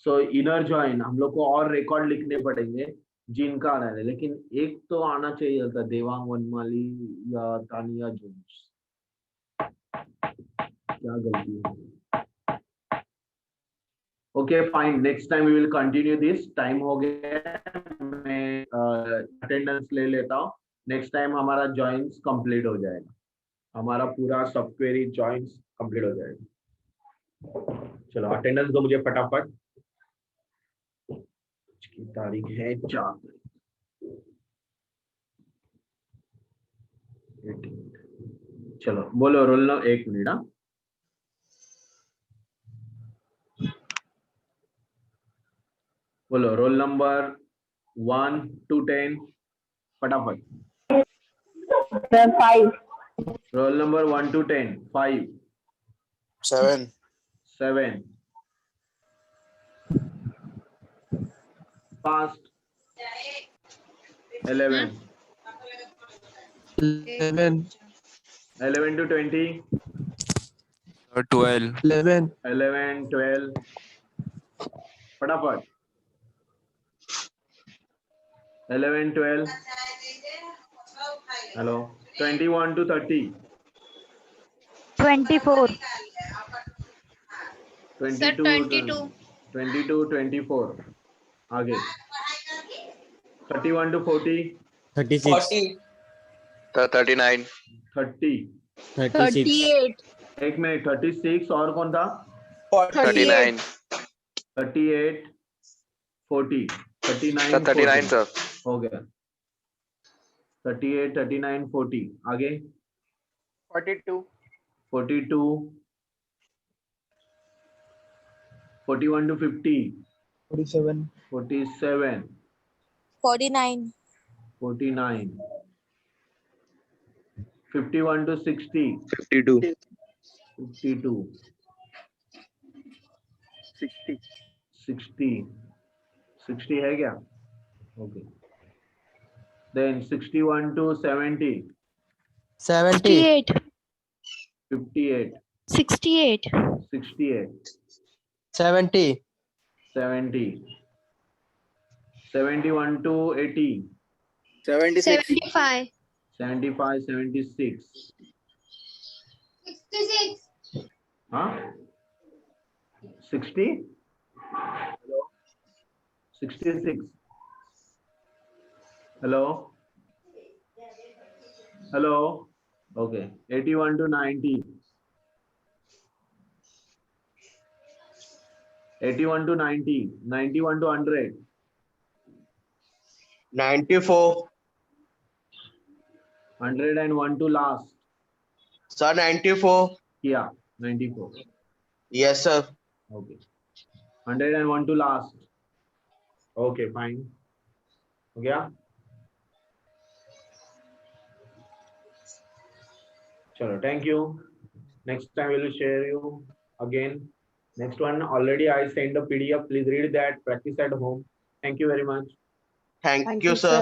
Speaker 1: सो इनर ज्वाइन हम लोग को और रिकॉर्ड लिखने पड़ेंगे जिनका आना है, लेकिन एक तो आना चाहिए था, देवांग वनमाली या तानिया जोन्स। क्या गलती है? Okay fine, next time we will continue this. Time हो गया, मैं अटेंडेंस ले लेता हूँ। नेक्स्ट टाइम हमारा जॉइंस कंप्लीट हो जाएगा, हमारा पूरा सब क्वेरी जॉइंस कंप्लीट हो जाएगा। चलो अटेंडेंस दो मुझे फटाफट। की तारीख है 4 तारीख। चलो बोलो रोल नंबर, एक मिनट। हाँ बोलो रोल नंबर 1 to 10 फटाफट।
Speaker 6: 5.
Speaker 1: Roll number 1 to 10 5
Speaker 5: 7.
Speaker 1: 7 Fast 11 11 to 20
Speaker 5: 12.
Speaker 1: 11 12 फटाफट 11 12 हेलो 21 to 30
Speaker 6: 24.
Speaker 1: 22 24 आगे 31 to 40
Speaker 7: 36,
Speaker 5: 39.
Speaker 1: 30
Speaker 6: 38.
Speaker 1: एक मिनट 36 और कौन था
Speaker 5: 39.
Speaker 1: 38 40 39
Speaker 5: Sir, 39,
Speaker 1: 40
Speaker 5: sir.
Speaker 1: हो गया 38 39 40 आगे
Speaker 3: 42,
Speaker 1: 42 41 to 50
Speaker 7: 47,
Speaker 1: 47
Speaker 6: 49.
Speaker 1: 49 51 to 60
Speaker 5: 52.
Speaker 1: 52 60 60 है क्या okay then 61 to 70
Speaker 7: 70,
Speaker 2: 68,
Speaker 1: 58
Speaker 2: 68,
Speaker 1: 68
Speaker 7: 70,
Speaker 1: 70 71 to 80
Speaker 2: 75,
Speaker 1: 75 76 huh 60 hello 66 hello hello okay 81 to 90 81 to 90 91 to 100
Speaker 4: 94.
Speaker 1: 101 to last
Speaker 4: Sir, 94.
Speaker 1: yeah 94
Speaker 4: Yes, sir.
Speaker 1: okay 101 to last okay fine हो गया चलो thank you next time we will share you again next one already I sent a PDF please read that practice at home thank you very much
Speaker 4: Thank you, sir.